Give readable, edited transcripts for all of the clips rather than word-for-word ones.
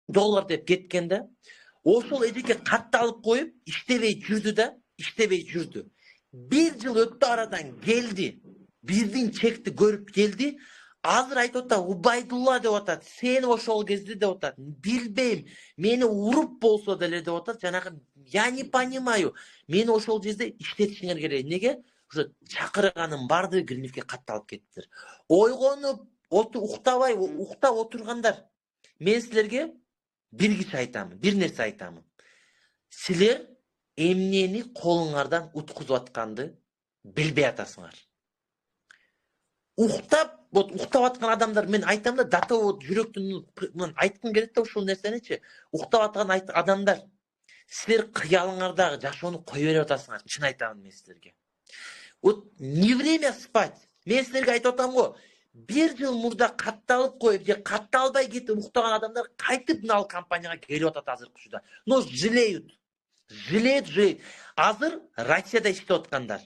доллар деп кеткенде, ошол эжеке катталып коюп иштебей жүрдү да, иштебей жүрдү. 1 жыл өттү арадан, келди. Биздин чекти көрүп келди. Азыр айтып атат, Убайдулла деп атат. Сен ошол кезде деп атат. Билбейм, мени уруп болсо деле деп атат. Жанагы я не понимаю. Мени ошол жерде иштетишиңер керек. Неге? Уже чакырганын бардыгы Гриневке катталып кеттиздер. Ойгонуп, уктабай, уктап отургандар. Мен силерге бир киши айтамын, бир нерсе айтамын. Силер эмнени колуңардан уткузуп атканды билбей атасыңар. Уктап аткан адамдар, мен айтам да, датоо жүрөктүн айткым келет да ушул нерсеничи. Уктап аткан адамдар, силер кыялыңардагы жашоону кое берип атасыңар, чын айтамын мен силерге. Вот не время спать. Мен силерге айтып атам го, 1 жыл мурда катталып коюп же катталбай кетип уктаган адамдар кайтып мына компанияга келип атат азыркы учурда. Но жалеют. Жалеют. Азыр Россияда иштеп аткандар.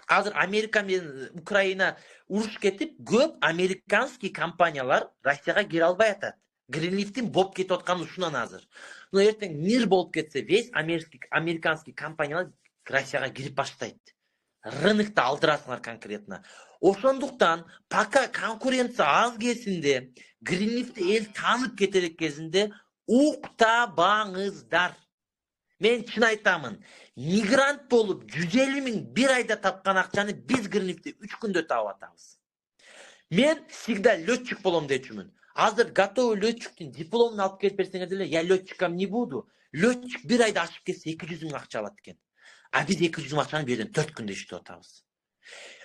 Азыр Америка менен Украина уруш кетип, көп американский компаниялар Россияга кире албай атат. Гринлифтин боп кетип атканы ушунан азыр. Но эртең мир болуп кетсе, весь американский компаниялар Россияга кирип баштайт. Рынокто алдырасыңар конкретно. Ошондуктан, пока конкуренция аз кезинде, Гринлифти эл таанып кетерек кезинде уктабаңыздар. Мен чын айтамын, мигрант болуп 150 000 бир айда тапкан акчаны биз Гринлифти 3 күндө таап атабыз. Мен всегда летчик болом дечүмүн. Азыр готовый летчиктин дипломун алып келип берсеңер деле, я летчиком не буду. Летчик бир айда ашып кетсе 200 000 акча алат экен. А биз 200 000 акчаны бирден 4 күндө иштеп атабыз.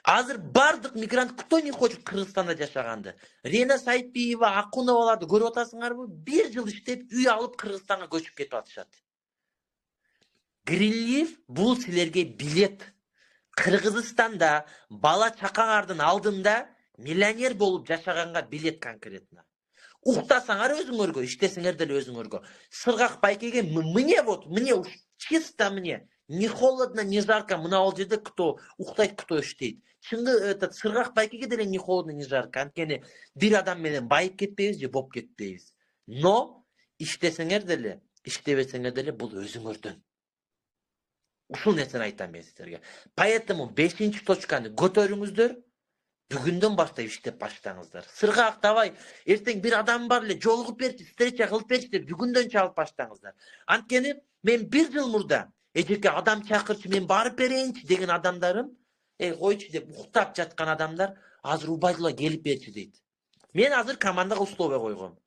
Азыр бардык мигрант, кто не хочет Кыргызстанда жашаганды. Рена Сайтбиева, Акуноваларды көрүп атасыңарбы? 1 жыл иштеп үй алып Кыргызстанга көчүп кетип атышат. Гринлиф бул силерге билет. Кыргызстанда бала чакаңардын алдында миллионер болуп жашаганга билет конкретно. Уктасаңар өзүңөргө, иштесеңер деле өзүңөргө. Сыргак байкеге мне уж чисто мне. Не холодно, не жарко, мына ол жерде кто уктайт, кто иштейт. Чынгы этот сыргак байкеге деле не холодно, не жарко. Анткени бир адам менен байып кетпейбиз же боп кетпейбиз. Но иштесеңер деле, иштебесеңер деле бул өзүңөрдөн. Ушул нерсени айтам мен силерге. Поэтому 5-точканы көтөрүңүздөр. Бүгүндөн баштап иштеп баштаңыздар. Сыргак давай, эртең бир адам бар эле, жолугуп берчи, встреча кылып берчи деп бүгүндөн чалып баштаңыздар. Анткени мен 1 жыл мурда эжеке адам чакырчы, мен барып берейинчи деген адамдарым, койчу деп уктап жаткан адамдар азыр Убайдулла келип берчи дейт. Мен азыр командага условия койгом.